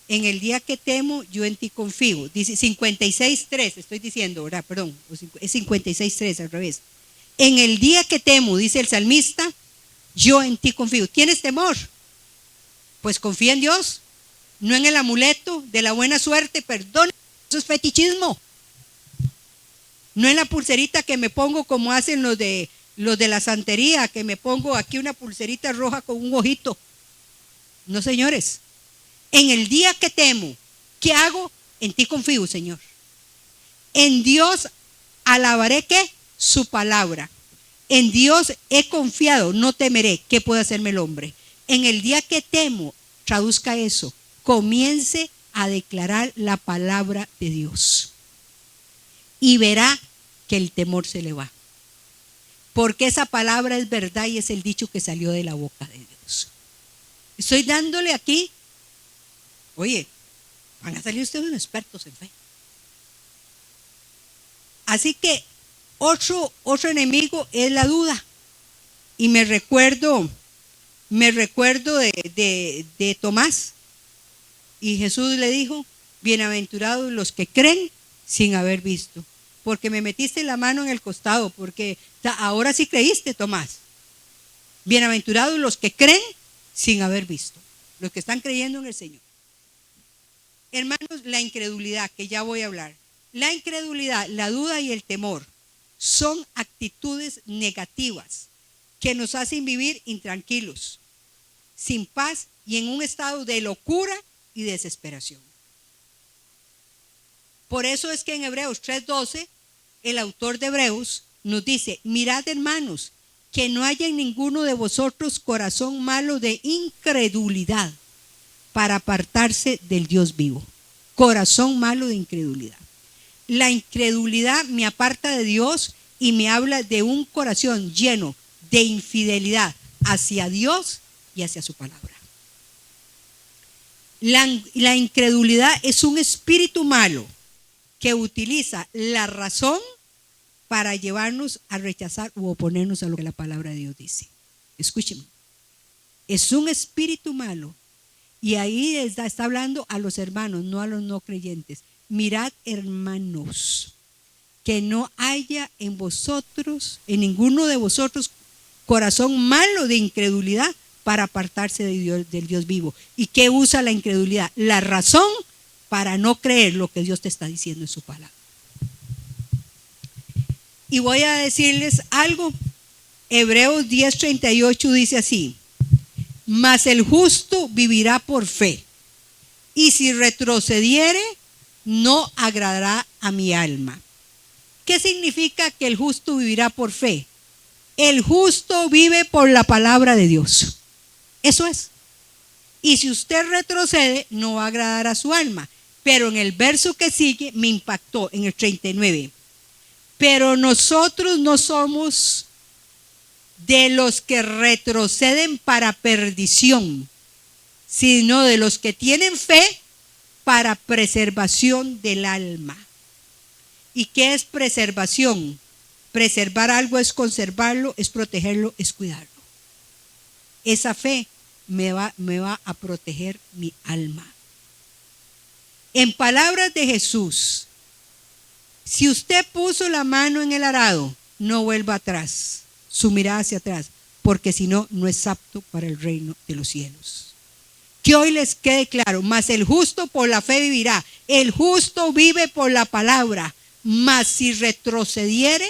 En el día que temo, yo en ti confío. Dice 56:3, estoy diciendo, ¿verdad? Perdón, es 56:3 al revés. En el día que temo, dice el salmista, yo en ti confío. ¿Tienes temor? Pues confía en Dios, no en el amuleto de la buena suerte, perdón, eso es fetichismo. No en la pulserita que me pongo como hacen los de la santería, que me pongo aquí una pulserita roja con un ojito. No, señores. En el día que temo, ¿qué hago? En ti confío, Señor. En Dios alabaré, ¿qué? Su palabra. En Dios he confiado, no temeré. ¿Qué puede hacerme el hombre? En el día que temo, traduzca eso. Comience a declarar la palabra de Dios. Y verá que el temor se le va. Porque esa palabra es verdad y es el dicho que salió de la boca de Dios. Estoy dándole aquí. Oye, van a salir ustedes expertos en fe. Así que otro enemigo es la duda. Y me recuerdo de Tomás. Y Jesús le dijo, bienaventurados los que creen sin haber visto. Porque me metiste la mano en el costado, porque ahora sí creíste, Tomás. Bienaventurados los que creen sin haber visto. Los que están creyendo en el Señor. Hermanos, la incredulidad, que ya voy a hablar. La incredulidad, la duda y el temor son actitudes negativas que nos hacen vivir intranquilos, sin paz y en un estado de locura y desesperación. Por eso es que en Hebreos 3:12, el autor de Hebreos nos dice, mirad, hermanos, que no haya en ninguno de vosotros corazón malo de incredulidad para apartarse del Dios vivo. Corazón malo de incredulidad. La incredulidad me aparta de Dios y me habla de un corazón lleno de infidelidad hacia Dios y hacia su palabra. La incredulidad es un espíritu malo que utiliza la razón para llevarnos a rechazar u oponernos a lo que la palabra de Dios dice. Escúcheme. Es un espíritu malo. Y ahí está hablando a los hermanos, no a los no creyentes. Mirad, hermanos, que no haya en vosotros, en ninguno de vosotros, corazón malo de incredulidad para apartarse de Dios, del Dios vivo. ¿Y qué usa la incredulidad? La razón para no creer lo que Dios te está diciendo en su palabra. Y voy a decirles algo. Hebreos 10:38 dice así: mas el justo vivirá por fe, y si retrocediere, no agradará a mi alma. ¿Qué significa que el justo vivirá por fe? El justo vive por la palabra de Dios. Eso es. Y si usted retrocede, no va a agradar a su alma. Pero en el verso que sigue me impactó, en el 39. Pero nosotros no somos de los que retroceden para perdición, sino de los que tienen fe para preservación del alma. ¿Y qué es preservación? Preservar algo es conservarlo, es protegerlo, es cuidarlo. Esa fe me va a proteger mi alma. En palabras de Jesús, si usted puso la mano en el arado, no vuelva atrás, su mirada hacia atrás, porque si no, no es apto para el reino de los cielos. Que hoy les quede claro, mas el justo por la fe vivirá. El justo vive por la palabra, mas si retrocediere,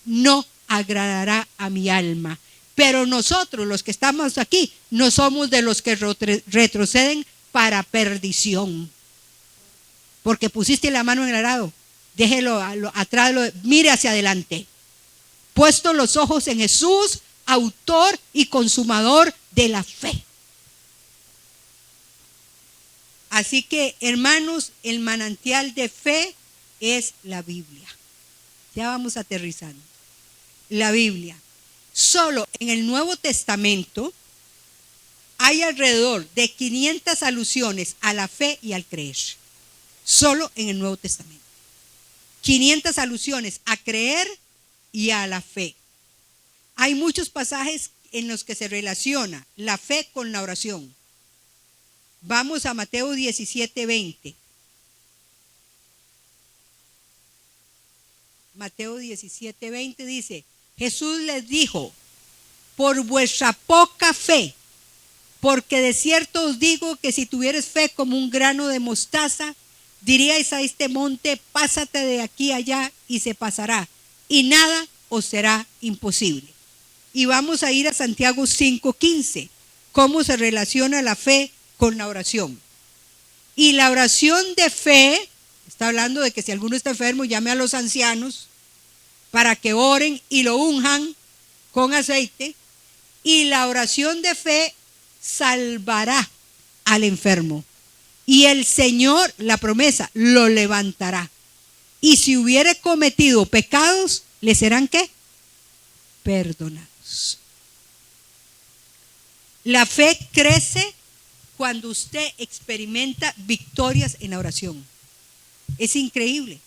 no agradará a mi alma. Pero nosotros, los que estamos aquí, no somos de los que retroceden para perdición. Porque pusiste la mano en el arado, déjelo atrás, mire hacia adelante. Puesto los ojos en Jesús, autor y consumador de la fe. Así que, hermanos, el manantial de fe es la Biblia. Ya vamos aterrizando. La Biblia. Solo en el Nuevo Testamento hay alrededor de 500 alusiones a la fe y al creer. Solo en el Nuevo Testamento. 500 alusiones a creer y a la fe. Hay muchos pasajes en los que se relaciona la fe con la oración. Vamos a Mateo 17:20. Mateo 17:20 dice: Jesús les dijo, por vuestra poca fe, porque de cierto os digo que si tuvieres fe como un grano de mostaza, diríais a este monte, pásate de aquí allá, y se pasará, y nada os será imposible. Y vamos a ir a Santiago 5:15, cómo se relaciona la fe con la oración. Y la oración de fe, está hablando de que si alguno está enfermo, llame a los ancianos para que oren y lo unjan con aceite. Y la oración de fe salvará al enfermo. Y el Señor, la promesa, lo levantará. Y si hubiere cometido pecados, ¿le serán qué? Perdonados. La fe crece cuando usted experimenta victorias en la oración. Es increíble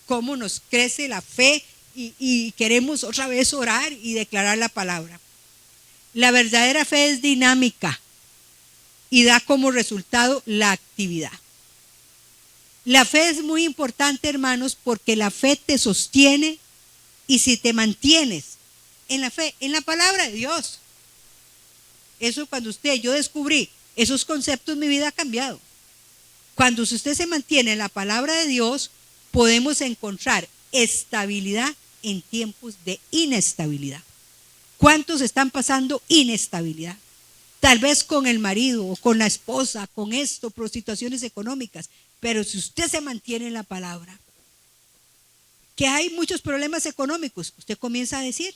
cómo nos crece la fe y queremos otra vez orar y declarar la palabra. La verdadera fe es dinámica y da como resultado la actividad. La fe es muy importante, hermanos, porque la fe te sostiene, y si te mantienes en la fe, en la palabra de Dios. Eso yo descubrí esos conceptos, mi vida ha cambiado. Cuando usted se mantiene en la palabra de Dios, podemos encontrar estabilidad en tiempos de inestabilidad. ¿Cuántos están pasando inestabilidad? Tal vez con el marido o con la esposa, con esto, por situaciones económicas. Pero si usted se mantiene en la palabra, que hay muchos problemas económicos, usted comienza a decir: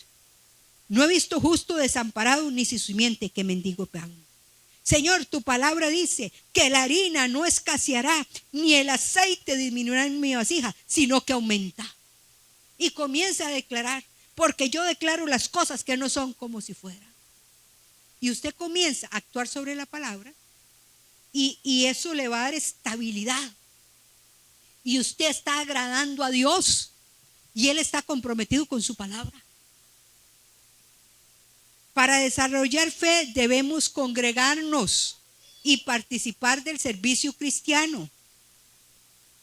no he visto justo desamparado ni su simiente que mendigue pan. Señor, tu palabra dice que la harina no escaseará, ni el aceite disminuirá en mi vasija, sino que aumenta. Y comienza a declarar, porque yo declaro las cosas que no son como si fueran. Y usted comienza a actuar sobre la palabra, y eso le va a dar estabilidad. Y usted está agradando a Dios, y Él está comprometido con su palabra. Para desarrollar fe debemos congregarnos y participar del servicio cristiano.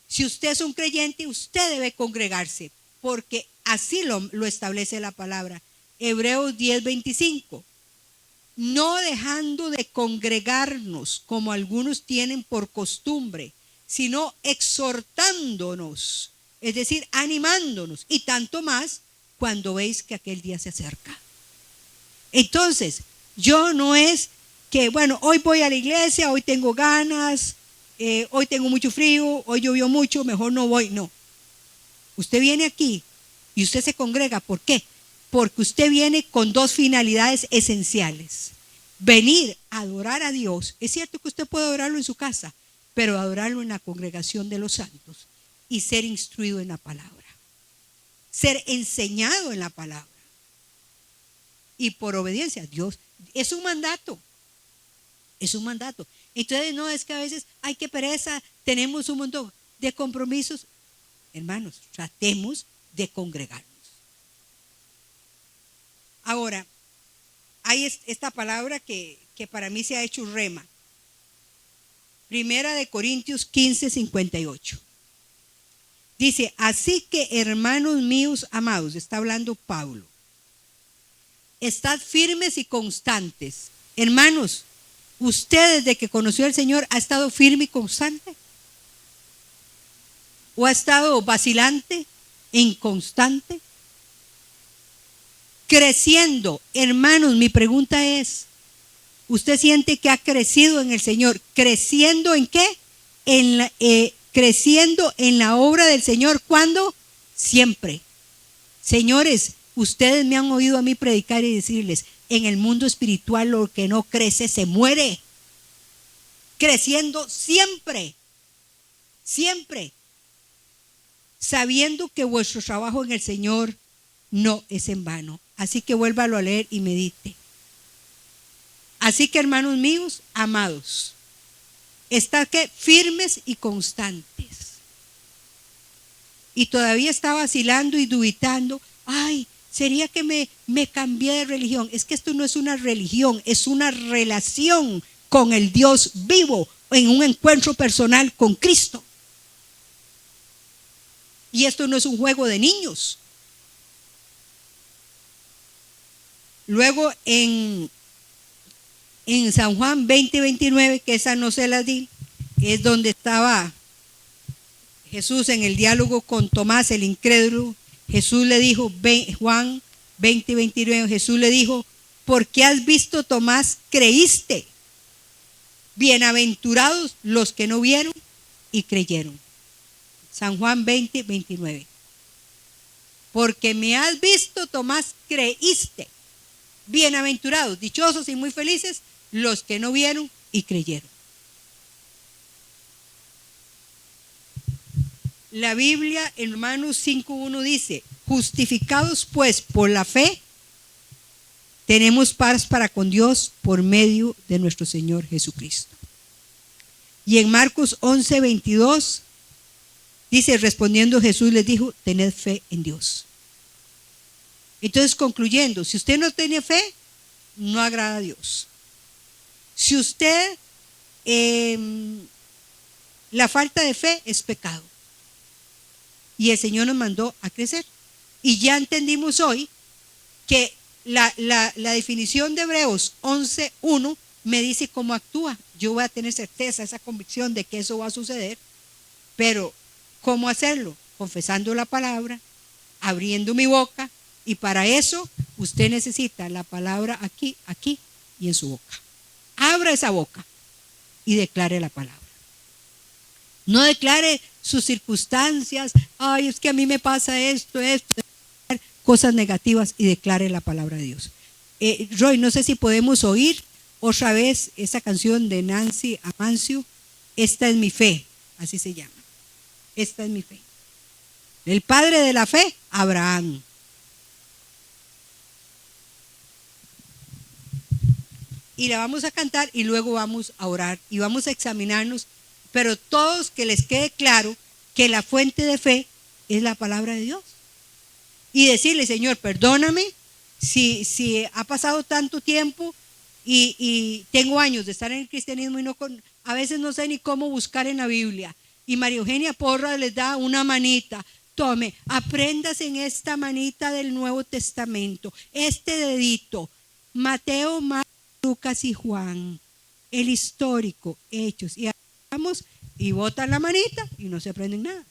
Si usted es un creyente, usted debe congregarse, porque así lo establece la palabra. Hebreos 10:25. No dejando de congregarnos como algunos tienen por costumbre, sino exhortándonos, es decir, animándonos, y tanto más cuando veis que aquel día se acerca. Entonces, yo no es que, bueno, hoy voy a la iglesia, hoy tengo ganas, hoy tengo mucho frío, hoy llovió mucho, mejor no voy. No. Usted viene aquí y usted se congrega. ¿Por qué? Porque usted viene con dos finalidades esenciales. Venir a adorar a Dios. Es cierto que usted puede adorarlo en su casa, pero adorarlo en la congregación de los santos y ser instruido en la palabra. Ser enseñado en la palabra. Y por obediencia a Dios. Es un mandato. Es un mandato. Entonces no es que a veces, ay, qué pereza, tenemos un montón de compromisos. Hermanos, tratemos de congregarnos. Ahora, hay esta palabra que para mí se ha hecho rema. Primera de Corintios 15:58. Dice: así que, hermanos míos amados, está hablando Pablo, Estad firmes y constantes. Hermanos, ¿usted desde que conoció al Señor ha estado firme y constante? ¿O ha estado vacilante e inconstante? Creciendo. Hermanos, mi pregunta es, ¿usted siente que ha crecido en el Señor? ¿Creciendo en qué? Creciendo en la obra del Señor. ¿Cuándo? Siempre. Señores, ustedes me han oído a mí predicar y decirles, en el mundo espiritual lo que no crece se muere. Creciendo siempre, siempre, sabiendo que vuestro trabajo en el Señor no es en vano. Así que vuélvalo a leer y medite. Así que, hermanos míos, amados, estad que firmes y constantes. Y todavía está vacilando y dubitando. Ay, ¿sería que me cambié de religión? Es que esto no es una religión, es una relación con el Dios vivo, en un encuentro personal con Cristo. Y esto no es un juego de niños. Luego en San Juan 20:29, que esa no se la di, es donde estaba Jesús en el diálogo con Tomás, el incrédulo. Jesús le dijo, Juan 20:29, Jesús le dijo, porque has visto, Tomás, creíste. Bienaventurados los que no vieron y creyeron. San Juan 20:29. Porque me has visto, Tomás, creíste. Bienaventurados, dichosos y muy felices los que no vieron y creyeron. La Biblia en Romanos 5:1 dice, justificados pues por la fe, tenemos paz para con Dios por medio de nuestro Señor Jesucristo. Y en Marcos 11:22 dice, respondiendo Jesús les dijo, tened fe en Dios. Entonces, concluyendo, si usted no tiene fe, no agrada a Dios. Si usted, la falta de fe es pecado. Y el Señor nos mandó a crecer. Y ya entendimos hoy que la definición de Hebreos 11:1 me dice cómo actúa. Yo voy a tener certeza, esa convicción de que eso va a suceder. Pero, ¿cómo hacerlo? Confesando la palabra, abriendo mi boca. Y para eso, usted necesita la palabra aquí, aquí y en su boca. Abra esa boca y declare la palabra. No declare sus circunstancias. Ay, es que a mí me pasa esto, cosas negativas, y declare la palabra de Dios. Roy, no sé si podemos oír otra vez esa canción de Nancy Amancio, Esta es mi fe, así se llama. Esta es mi fe. El padre de la fe, Abraham. Y la vamos a cantar y luego vamos a orar y vamos a examinarnos, pero todos que les quede claro que la fuente de fe es la palabra de Dios. Y decirle, Señor, perdóname si ha pasado tanto tiempo y tengo años de estar en el cristianismo y a veces no sé ni cómo buscar en la Biblia. Y María Eugenia Porras les da una manita. Tome, aprendas en esta manita del Nuevo Testamento, este dedito, Mateo, Marcos, Lucas y Juan, el histórico, Hechos, y vamos y botan la manita y no se aprenden nada.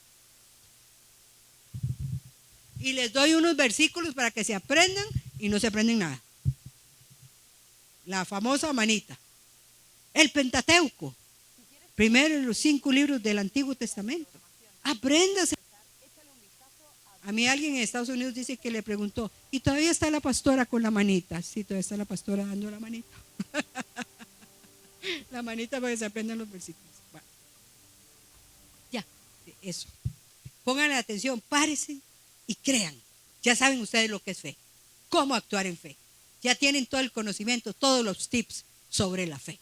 Y les doy unos versículos para que se aprendan y no se aprenden nada. La famosa manita. El Pentateuco, primero en los 5 libros del Antiguo Testamento. Apréndase. A mí alguien en Estados Unidos dice que le preguntó, ¿y todavía está la pastora con la manita? Sí, todavía está la pastora dando la manita. La manita para que se aprendan los versículos. Bueno. Ya, eso. Pónganle atención, párense y crean. Ya saben ustedes lo que es fe, cómo actuar en fe. Ya tienen todo el conocimiento, todos los tips sobre la fe.